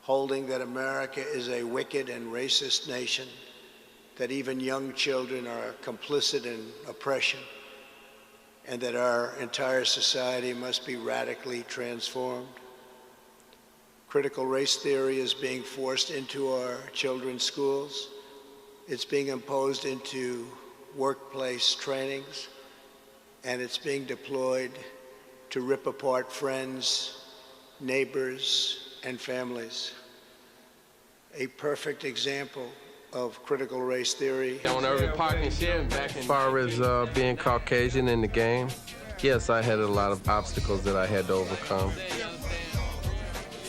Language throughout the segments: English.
holding that America is a wicked and racist nation, that even young children are complicit in oppression, and that our entire society must be radically transformed. Critical race theory is being forced into our children's schools. It's being imposed into workplace trainings, and it's being deployed to rip apart friends, neighbors, and families. A perfect example of critical race theory. On Irving Park and Sheridan back in... As far as being Caucasian in the game, yes, I had a lot of obstacles that I had to overcome.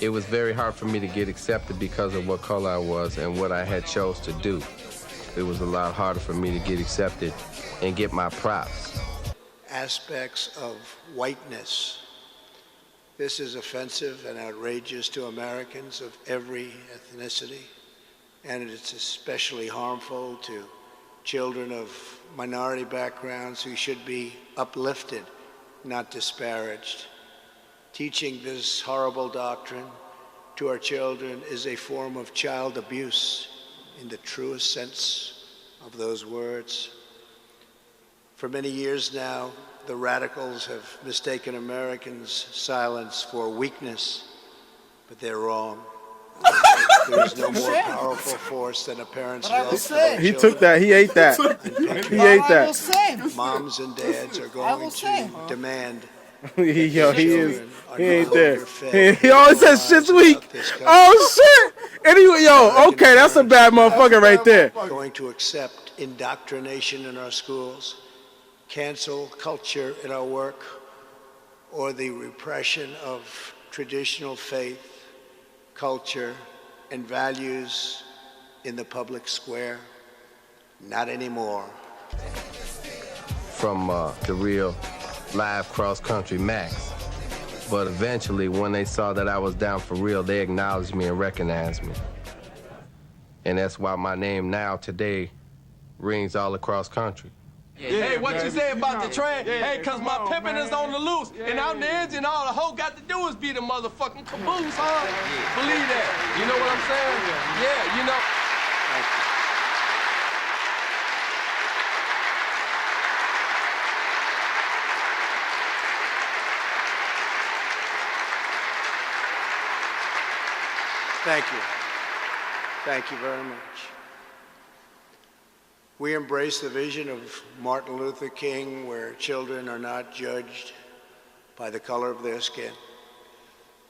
It was very hard for me to get accepted because of what color I was and what I had chose to do. It was a lot harder for me to get accepted and get my props. Aspects of whiteness. This is offensive and outrageous to Americans of every ethnicity, and it's especially harmful to children of minority backgrounds who should be uplifted, not disparaged. Teaching this horrible doctrine to our children is a form of child abuse in the truest sense of those words. For many years now, the radicals have mistaken Americans' silence for weakness, but they're wrong. There is no more powerful force than a parent's love for their children. He took that. He ate that. He ate that. Moms and dads are going to demand. He ain't there. He always says shit's weak. Oh shit! Anyway, okay, that's a bad motherfucker right there. Going to accept indoctrination in our schools, cancel culture in our work, or the repression of traditional faith, culture, and values in the public square? Not anymore. From the real live cross-country Max. But eventually, when they saw that I was down for real, they acknowledged me and recognized me. And that's why my name now, today, rings all across country. Hey, what you say about the train? Hey, cause my pimpin' is on the loose. And out in the engine, all the hoe got to do is be the motherfucking caboose, huh? Believe that. You know what I'm saying? Yeah, you know. Thank you. Thank you. Thank you very much. We embrace the vision of Martin Luther King, where children are not judged by the color of their skin,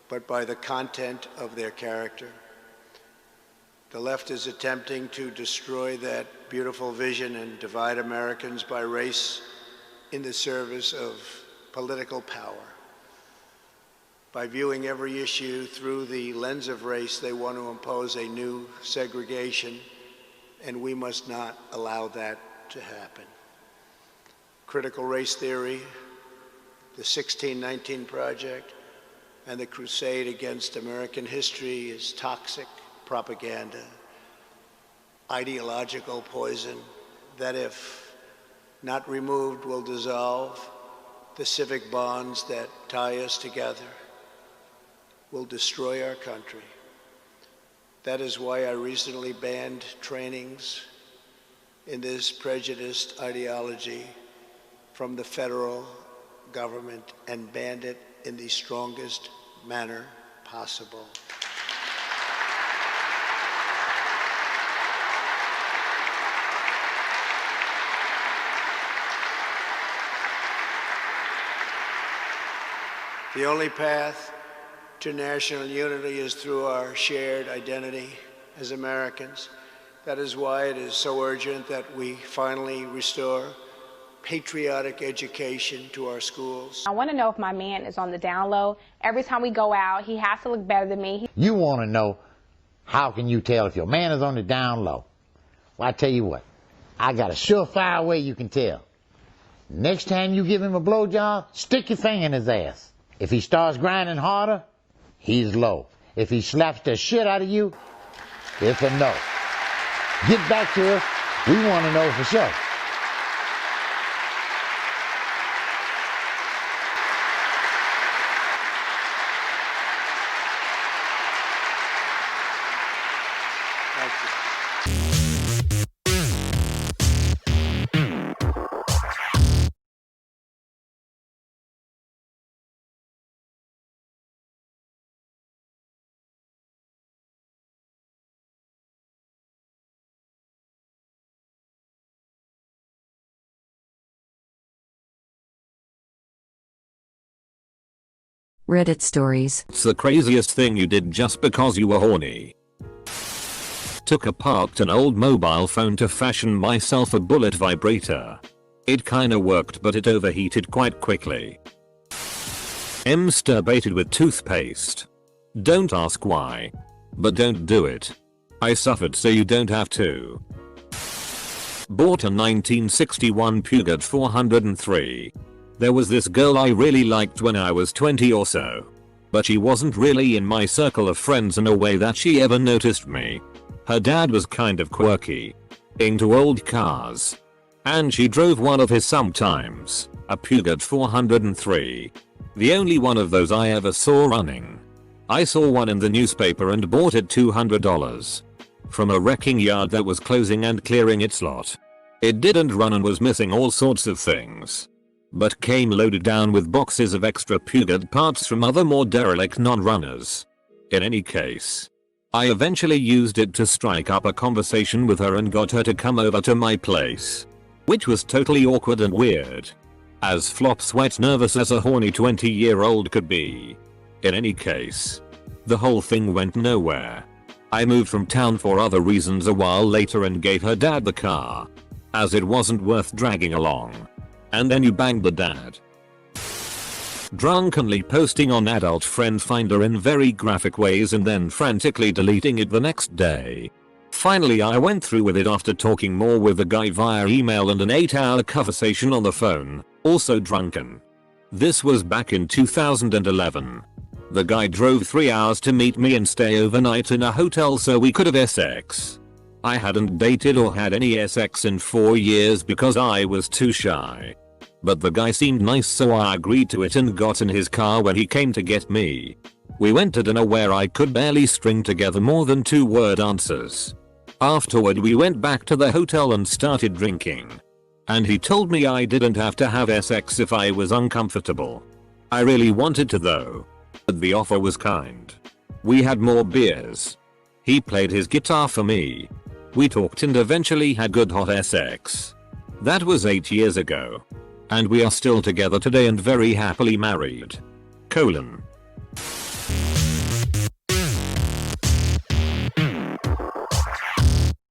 but by the content of their character. The left is attempting to destroy that beautiful vision and divide Americans by race in the service of political power. By viewing every issue through the lens of race, they want to impose a new segregation, and we must not allow that to happen. Critical race theory, the 1619 Project, and the crusade against American history is toxic propaganda, ideological poison that, if not removed, will dissolve the civic bonds that tie us together, will destroy our country. That is why I recently banned trainings in this prejudiced ideology from the federal government and banned it in the strongest manner possible. The only path to national unity is through our shared identity as Americans. That is why it is so urgent that we finally restore patriotic education to our schools. I want to know if my man is on the down low. Every time we go out, he has to look better than me. You want to know, how can you tell if your man is on the down low? Well, I tell you what, I got a surefire way you can tell. Next time you give him a blowjob, stick your finger in his ass. If he starts grinding harder, he's low. If he slaps the shit out of you, it's a no. Get back to us. We want to know for sure. Thank you. Reddit stories. It's the craziest thing you did just because you were horny. Took apart an old mobile phone to fashion myself a bullet vibrator. It kinda worked, but it overheated quite quickly. Masturbated with toothpaste. Don't ask why. But don't do it. I suffered so you don't have to. Bought a 1961 Peugeot 403. There was this girl I really liked when I was 20 or so. But she wasn't really in my circle of friends in a way that she ever noticed me. Her dad was kind of quirky. Into old cars. And she drove one of his sometimes, a Peugeot 403. The only one of those I ever saw running. I saw one in the newspaper and bought it $200. From a wrecking yard that was closing and clearing its lot. It didn't run and was missing all sorts of things. But came loaded down with boxes of extra Peugeot parts from other more derelict non-runners. In any case, I eventually used it to strike up a conversation with her and got her to come over to my place. Which was totally awkward and weird. As flop sweat nervous as a horny 20-year-old could be. In any case, the whole thing went nowhere. I moved from town for other reasons a while later and gave her dad the car. As it wasn't worth dragging along. And then you banged the dad. Drunkenly posting on adult friend finder in very graphic ways and then frantically deleting it the next day. Finally I went through with it after talking more with the guy via email and an 8-hour conversation on the phone, also drunken. This was back in 2011. The guy drove 3 hours to meet me and stay overnight in a hotel so we could have sex. I hadn't dated or had any sex in 4 years because I was too shy. But the guy seemed nice so I agreed to it and got in his car when he came to get me. We went to dinner where I could barely string together more than 2-word answers. Afterward we went back to the hotel and started drinking. And he told me I didn't have to have sex if I was uncomfortable. I really wanted to though. But the offer was kind. We had more beers. He played his guitar for me. We talked and eventually had good hot sex. That was 8 years ago. And we are still together today and very happily married. Colon.